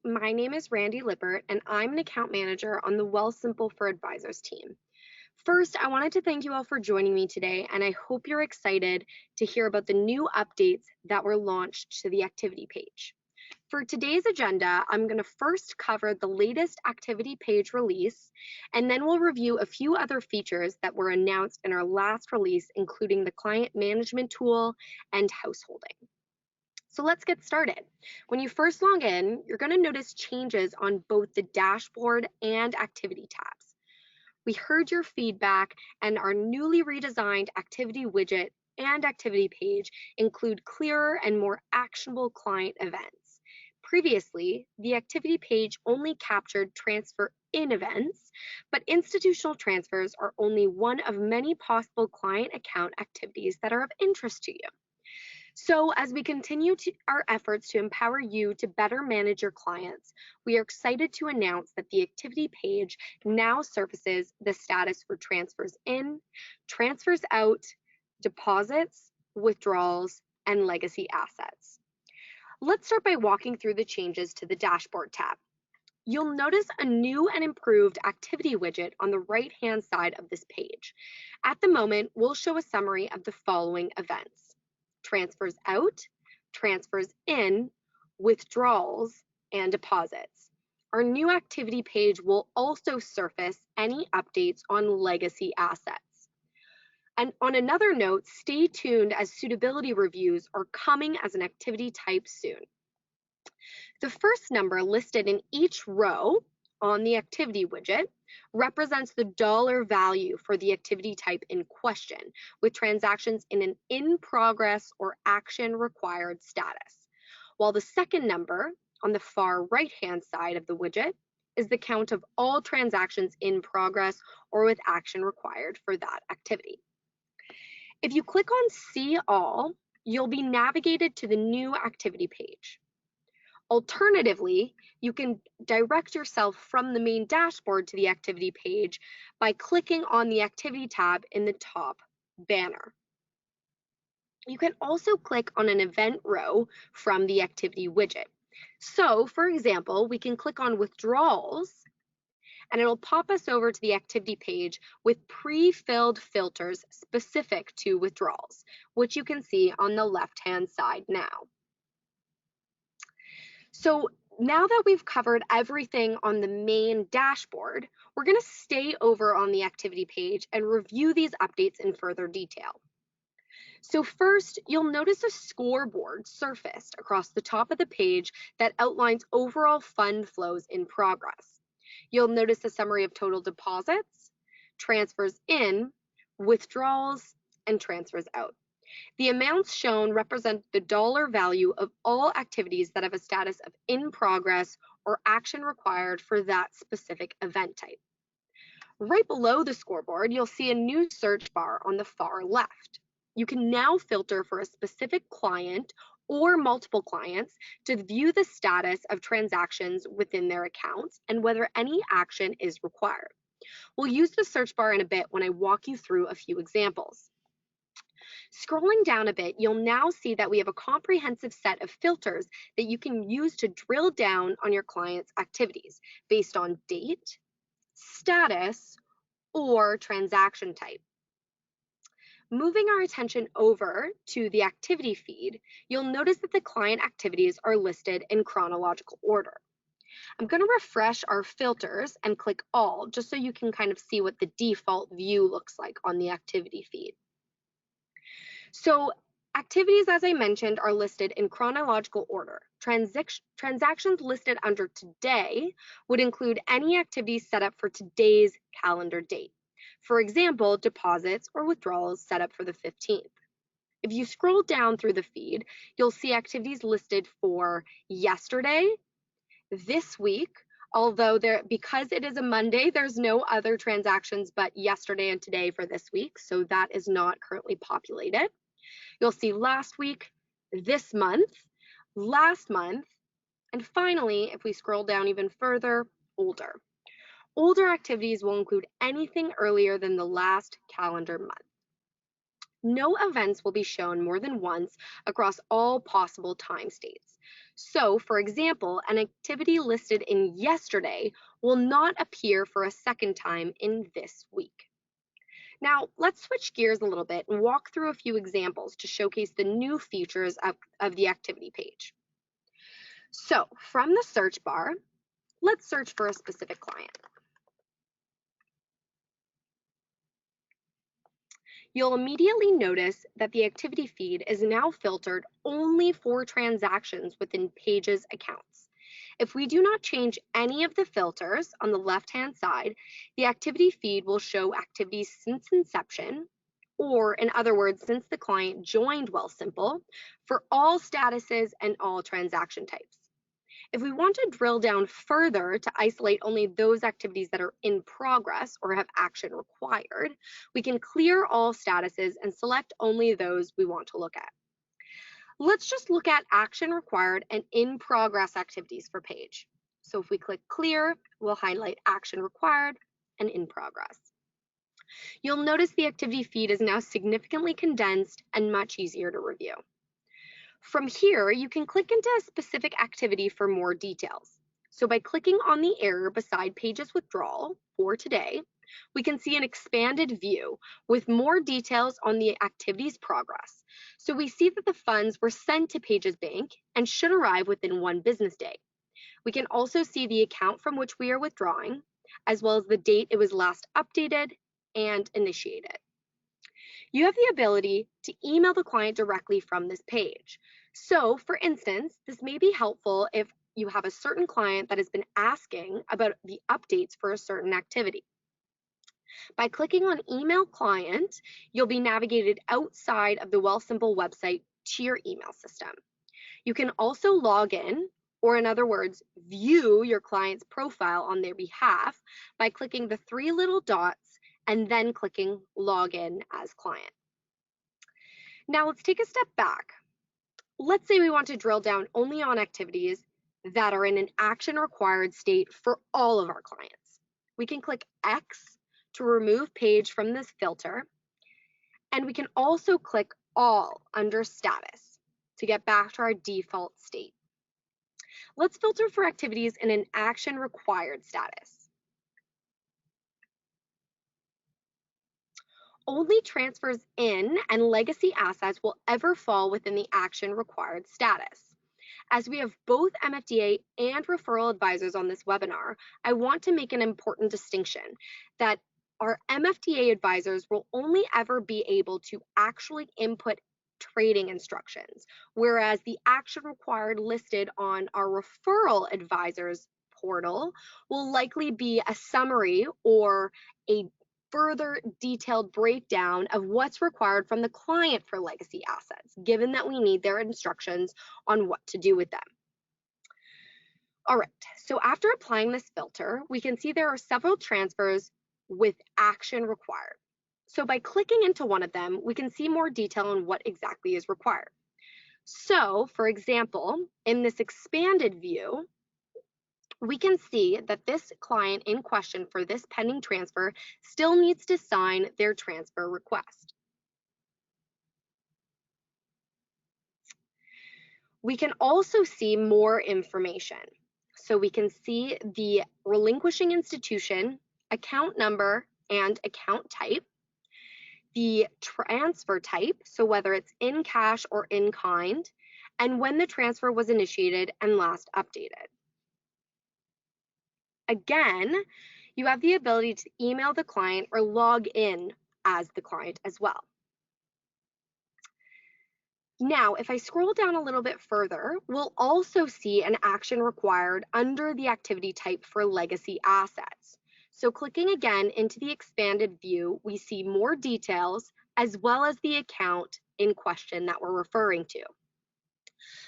my name is Randy Lippert, and I'm an account manager on the Wealthsimple for Advisors team. First, I wanted to thank you all for joining me today, and I hope you're excited to hear about the new updates that were launched to the activity page. For today's agenda, I'm going to first cover the latest activity page release, and then we'll review a few other features that were announced in our last release, including the client management tool and householding. So let's get started. When you first log in, you're going to notice changes on both the dashboard and activity tabs. We heard your feedback, and our newly redesigned activity widget and activity page include clearer and more actionable client events. Previously, the activity page only captured transfer in events, but institutional transfers are only one of many possible client account activities that are of interest to you. So as we continue our efforts to empower you to better manage your clients, we are excited to announce that the activity page now surfaces the status for transfers in, transfers out, deposits, withdrawals, and legacy assets. Let's start by walking through the changes to the dashboard tab. You'll notice a new and improved activity widget on the right-hand side of this page. At the moment, we'll show a summary of the following events: transfers out, transfers in, withdrawals, and deposits. Our new activity page will also surface any updates on legacy assets. And on another note, stay tuned as suitability reviews are coming as an activity type soon. The first number listed in each row on the activity widget represents the dollar value for the activity type in question, with transactions in an in progress or action required status. While the second number on the far right-hand side of the widget is the count of all transactions in progress or with action required for that activity. If you click on See All, you'll be navigated to the new activity page. Alternatively, you can direct yourself from the main dashboard to the activity page by clicking on the activity tab in the top banner. You can also click on an event row from the activity widget. So, for example, we can click on withdrawals, and it'll pop us over to the activity page with pre-filled filters specific to withdrawals, which you can see on the left-hand side now. So now that we've covered everything on the main dashboard, we're going to stay over on the activity page and review these updates in further detail. So first, you'll notice a scoreboard surfaced across the top of the page that outlines overall fund flows in progress. You'll notice a summary of total deposits, transfers in, withdrawals, and transfers out. The amounts shown represent the dollar value of all activities that have a status of in progress or action required for that specific event type. Right below the scoreboard, you'll see a new search bar on the far left. You can now filter for a specific client or multiple clients to view the status of transactions within their accounts and whether any action is required. We'll use the search bar in a bit when I walk you through a few examples. Scrolling down a bit, you'll now see that we have a comprehensive set of filters that you can use to drill down on your client's activities based on date, status, or transaction type. Moving our attention over to the activity feed, you'll notice that the client activities are listed in chronological order. I'm going to refresh our filters and click All just so you can kind of see what the default view looks like on the activity feed. So activities, as I mentioned, are listed in chronological order. Transactions listed under today would include any activities set up for today's calendar date. For example, deposits or withdrawals set up for the 15th. If you scroll down through the feed, you'll see activities listed for yesterday, this week, although because it is a Monday, there's no other transactions but yesterday and today for this week, so that is not currently populated. You'll see last week, this month, last month, and finally, if we scroll down even further, older. Older activities will include anything earlier than the last calendar month. No events will be shown more than once across all possible time states. So, for example, an activity listed in yesterday will not appear for a second time in this week. Now, let's switch gears a little bit and walk through a few examples to showcase the new features of the activity page. So, from the search bar, let's search for a specific client. You'll immediately notice that the activity feed is now filtered only for transactions within Page's accounts. If we do not change any of the filters on the left-hand side, the activity feed will show activities since inception, or in other words, since the client joined Wealthsimple, for all statuses and all transaction types. If we want to drill down further to isolate only those activities that are in progress or have action required, we can clear all statuses and select only those we want to look at. Let's just look at action required and in progress activities for Page. So if we click clear, we'll highlight action required and in progress. You'll notice the activity feed is now significantly condensed and much easier to review. From here, you can click into a specific activity for more details. So by clicking on the arrow beside Page's withdrawal for today, we can see an expanded view with more details on the activity's progress. So we see that the funds were sent to Page's bank and should arrive within 1 business day. We can also see the account from which we are withdrawing, as well as the date it was last updated and initiated. You have the ability to email the client directly from this page. So, for instance, this may be helpful if you have a certain client that has been asking about the updates for a certain activity. By clicking on Email Client, you'll be navigated outside of the Wealthsimple website to your email system. You can also log in, or in other words, view your client's profile on their behalf by clicking the 3 little dots and then clicking Login as Client. Now let's take a step back. Let's say we want to drill down only on activities that are in an action required state for all of our clients. We can click X to remove Page from this filter, and we can also click All under Status to get back to our default state. Let's filter for activities in an action required status. Only transfers in and legacy assets will ever fall within the action required status. As we have both MFDA and referral advisors on this webinar, I want to make an important distinction that our MFDA advisors will only ever be able to actually input trading instructions, whereas the action required listed on our referral advisors portal will likely be a summary or a further detailed breakdown of what's required from the client for legacy assets, given that we need their instructions on what to do with them. All right, so after applying this filter, we can see there are several transfers with action required. So by clicking into one of them, we can see more detail on what exactly is required. So, for example, in this expanded view, we can see that this client in question for this pending transfer still needs to sign their transfer request. We can also see more information. So we can see the relinquishing institution, account number, and account type, the transfer type, so whether it's in cash or in kind, and when the transfer was initiated and last updated. Again, you have the ability to email the client or log in as the client as well. Now, if I scroll down a little bit further, we'll also see an action required under the activity type for legacy assets. So clicking again into the expanded view, we see more details as well as the account in question that we're referring to.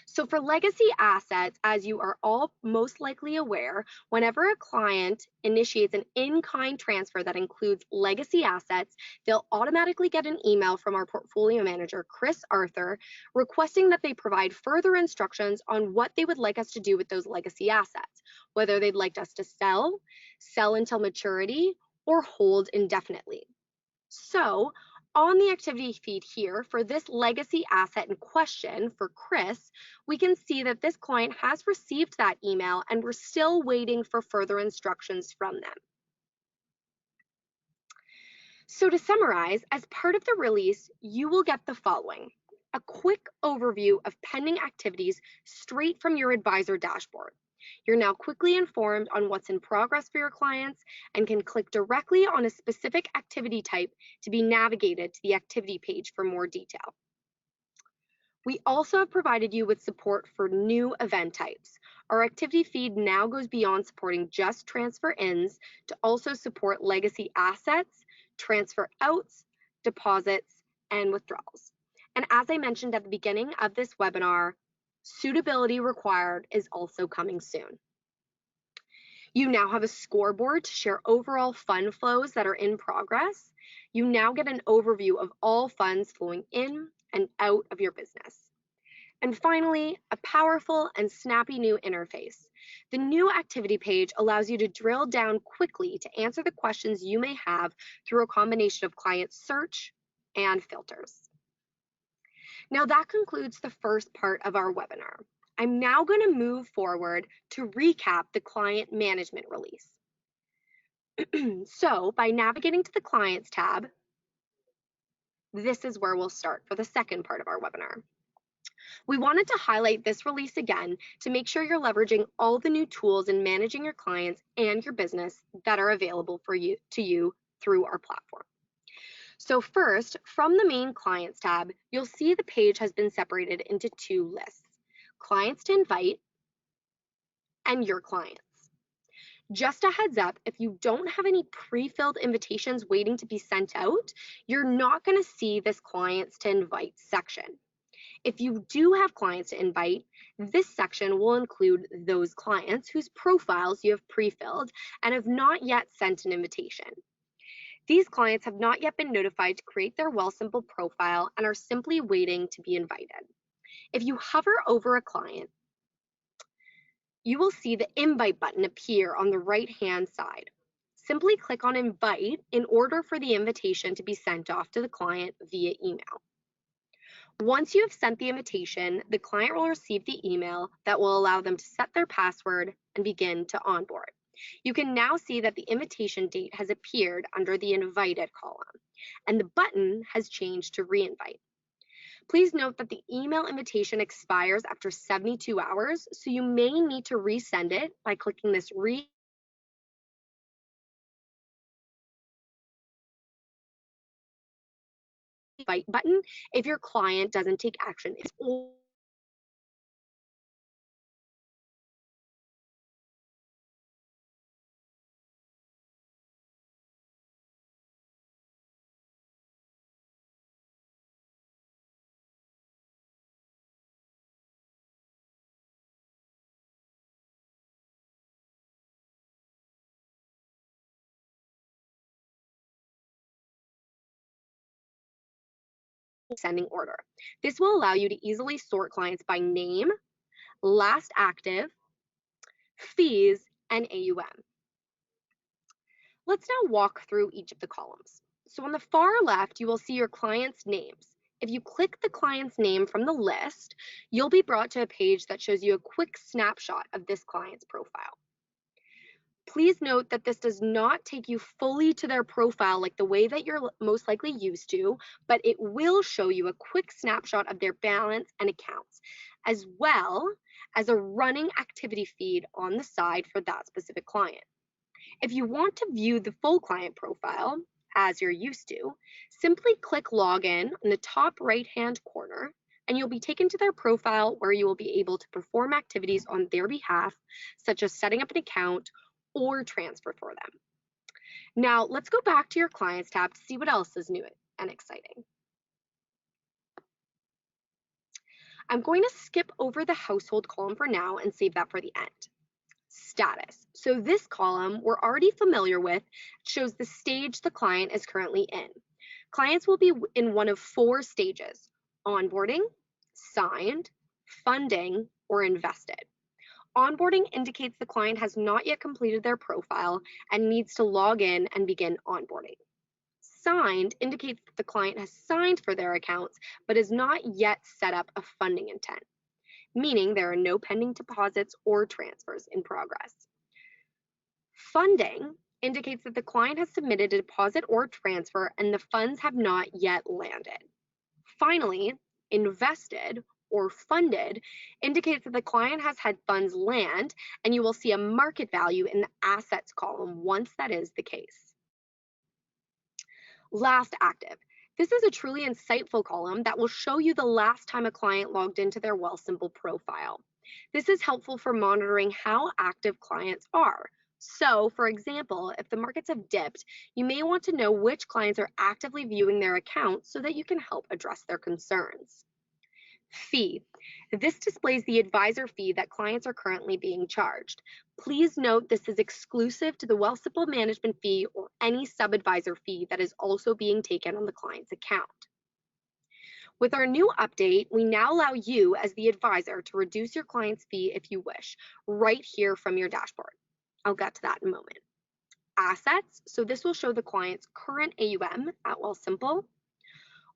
So for legacy assets, as you are all most likely aware, whenever a client initiates an in-kind transfer that includes legacy assets, they'll automatically get an email from our portfolio manager, Chris Arthur, requesting that they provide further instructions on what they would like us to do with those legacy assets, whether they'd like us to sell until maturity, or hold indefinitely. So On the activity feed here for this legacy asset in question for Chris, we can see that this client has received that email and we're still waiting for further instructions from them. So to summarize, as part of the release, you will get the following: a quick overview of pending activities straight from your advisor dashboard. You're now quickly informed on what's in progress for your clients and can click directly on a specific activity type to be navigated to the activity page for more detail. We also have provided you with support for new event types. Our activity feed now goes beyond supporting just transfer ins to also support legacy assets, transfer outs, deposits, and withdrawals. And as I mentioned at the beginning of this webinar, suitability required is also coming soon. You now have a scoreboard to share overall fund flows that are in progress. You now get an overview of all funds flowing in and out of your business. And finally, a powerful and snappy new interface. The new activity page allows you to drill down quickly to answer the questions you may have through a combination of client search and filters. Now that concludes the first part of our webinar. I'm now going to move forward to recap the client management release. So by navigating to the Clients tab, this is where we'll start for the second part of our webinar. We wanted to highlight this release again to make sure you're leveraging all the new tools in managing your clients and your business that are available for you through our platform. So first, from the main Clients tab, you'll see the page has been separated into two lists: clients to invite and your clients. Just a heads up, if you don't have any pre-filled invitations waiting to be sent out, you're not going to see this clients to invite section. If you do have clients to invite, this section will include those clients whose profiles you have pre-filled and have not yet sent an invitation. These clients have not yet been notified to create their Wealthsimple profile and are simply waiting to be invited. If you hover over a client, you will see the invite button appear on the right-hand side. Simply click on invite in order for the invitation to be sent off to the client via email. Once you have sent the invitation, the client will receive the email that will allow them to set their password and begin to onboard. You can now see that the invitation date has appeared under the invited column, and the button has changed to re-invite. Please note that the email invitation expires after 72 hours, so you may need to resend it by clicking this re-invite button if your client doesn't take action. Sending order. This will allow you to easily sort clients by name, last active, fees, and AUM. Let's now walk through each of the columns. So on the far left, you will see your clients' names. If you click the client's name from the list, you'll be brought to a page that shows you a quick snapshot of this client's profile. Please note that this does not take you fully to their profile like the way that you're most likely used to, but it will show you a quick snapshot of their balance and accounts, as well as a running activity feed on the side for that specific client. If you want to view the full client profile, as you're used to, simply click Login in the top right-hand corner, and you'll be taken to their profile where you will be able to perform activities on their behalf, such as setting up an account or transfer for them. Now, let's go back to your Clients tab to see what else is new and exciting. I'm going to skip over the household column for now and save that for the end. Status. So this column we're already familiar with, shows the stage the client is currently in. Clients will be in one of four stages: onboarding, signed, funding, or invested. Onboarding indicates the client has not yet completed their profile and needs to log in and begin onboarding. signed indicates that the client has signed for their accounts but has not yet set up a funding intent, meaning there are no pending deposits or transfers in progress. Funding indicates that the client has submitted a deposit or transfer and the funds have not yet landed. Finally, invested or funded indicates that the client has had funds land, and you will see a market value in the assets column once that is the case. Last active. This is a truly insightful column that will show you the last time a client logged into their Wealthsimple profile. This is helpful for monitoring how active clients are. So, for example, if the markets have dipped, you may want to know which clients are actively viewing their accounts so that you can help address their concerns. Fee. This displays the advisor fee that clients are currently being charged. Please note this is exclusive to the Wealthsimple management fee or any sub-advisor fee that is also being taken on the client's account. With our new update, we now allow you as the advisor to reduce your client's fee if you wish, right here from your dashboard. I'll get to that in a moment. Assets, so this will show the client's current AUM at Wealthsimple.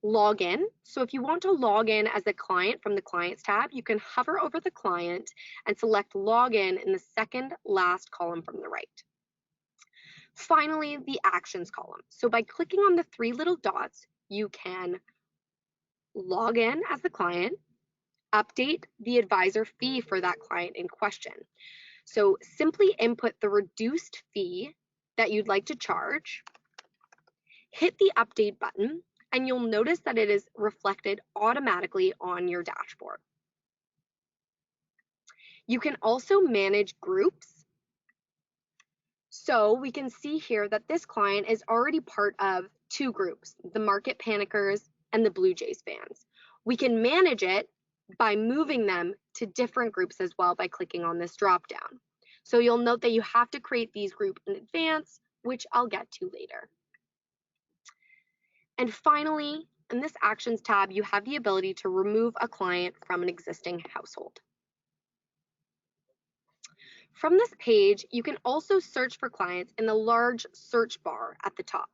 Login, so if you want to log in as a client from the Clients tab, you can hover over the client and select Login in the second last column from the right. Finally, the Actions column. So by clicking on the three little dots, you can log in as the client, update the advisor fee for that client in question. So simply input the reduced fee that you'd like to charge, hit the update button, and you'll notice that it is reflected automatically on your dashboard. You can also manage groups. So we can see here that this client is already part of two groups, the Market Panickers and the Blue Jays fans. We can manage it by moving them to different groups as well by clicking on this drop down. So you'll note that you have to create these groups in advance, which I'll get to later. And finally, in this Actions tab, you have the ability to remove a client from an existing household. From this page, you can also search for clients in the large search bar at the top.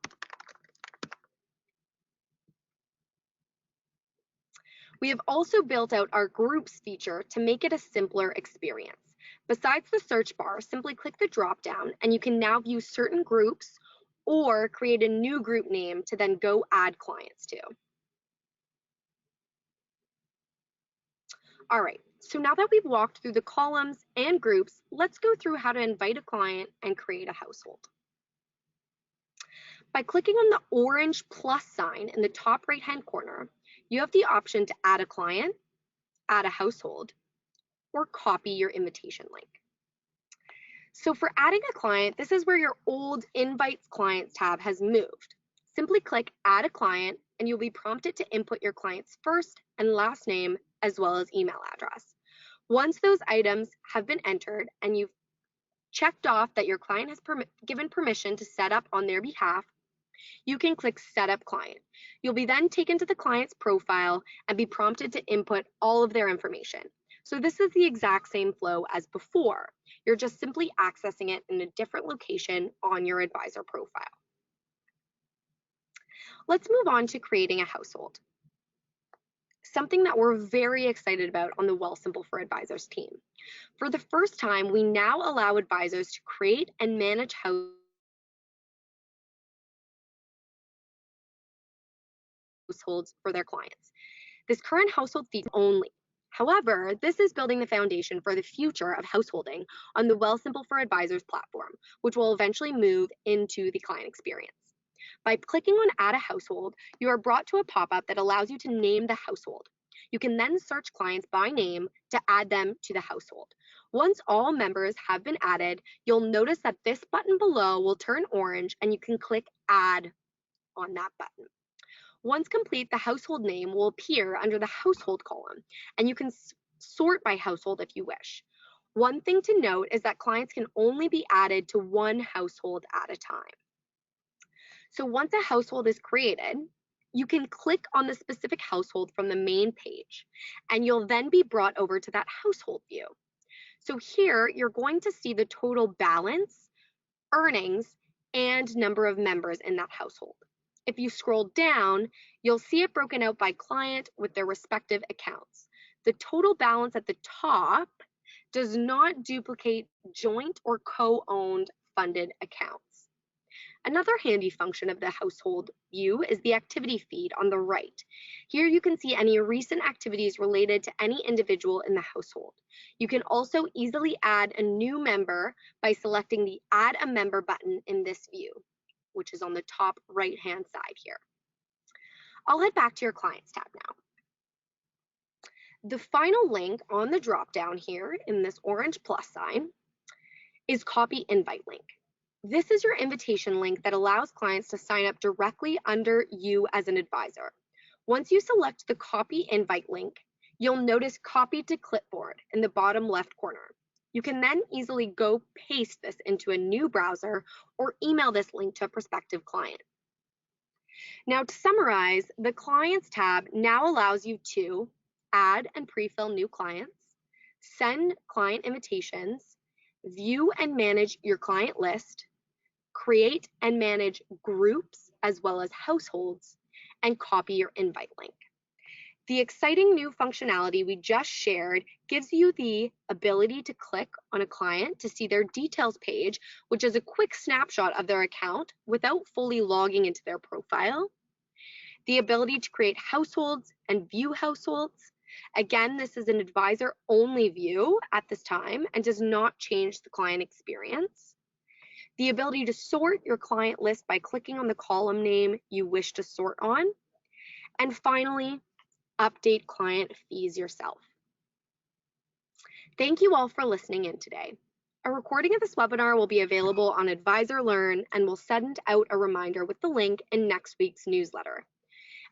We have also built out our Groups feature to make it a simpler experience. Besides the search bar, simply click the drop down and you can now view certain groups or create a new group name to then go add clients to. All right, so now that we've walked through the columns and groups, let's go through how to invite a client and create a household. By clicking on the orange plus sign in the top right-hand corner, you have the option to add a client, add a household, or copy your invitation link. So for adding a client, this is where your old Invites Clients tab has moved. Simply click Add a Client and you'll be prompted to input your client's first and last name as well as email address. Once those items have been entered and you've checked off that your client has given permission to set up on their behalf, you can click Set Up Client. You'll be then taken to the client's profile and be prompted to input all of their information. So this is the exact same flow as before. You're just simply accessing it in a different location on your advisor profile. Let's move on to creating a household. Something that we're very excited about on the Wealthsimple for Advisors team. For the first time, we now allow advisors to create and manage households for their clients. This current household feature only. However, this is building the foundation for the future of householding on the Wealthsimple for Advisors platform, which will eventually move into the client experience. By clicking on Add a Household, you are brought to a pop-up that allows you to name the household. You can then search clients by name to add them to the household. Once all members have been added, you'll notice that this button below will turn orange and you can click Add on that button. Once complete, the household name will appear under the household column, and you can sort by household if you wish. One thing to note is that clients can only be added to one household at a time. So once a household is created, you can click on the specific household from the main page, and you'll then be brought over to that household view. So here, you're going to see the total balance, earnings, and number of members in that household. If you scroll down, you'll see it broken out by client with their respective accounts. The total balance at the top does not duplicate joint or co-owned funded accounts. Another handy function of the household view is the activity feed on the right. Here you can see any recent activities related to any individual in the household. You can also easily add a new member by selecting the Add a Member button in this view, which is on the top right-hand side here. I'll head back to your Clients tab now. The final link on the drop-down here in this orange plus sign is Copy Invite Link. This is your invitation link that allows clients to sign up directly under you as an advisor. Once you select the Copy Invite link, you'll notice Copy to Clipboard in the bottom left corner. You can then easily go paste this into a new browser or email this link to a prospective client. Now, to summarize, the Clients tab now allows you to add and pre-fill new clients, send client invitations, view and manage your client list, create and manage groups as well as households, and copy your invite link. The exciting new functionality we just shared gives you the ability to click on a client to see their details page, which is a quick snapshot of their account without fully logging into their profile. The ability to create households and view households. Again, this is an advisor-only view at this time and does not change the client experience. The ability to sort your client list by clicking on the column name you wish to sort on. And finally, update client fees yourself. Thank you all for listening in today. A recording of this webinar will be available on Advisor Learn, and we'll send out a reminder with the link in next week's newsletter.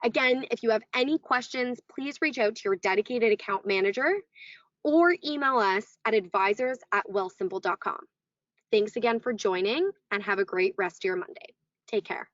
Again, if you have any questions, please reach out to your dedicated account manager or email us at advisors@wellsimple.com. Thanks again for joining, and have a great rest of your Monday. Take care.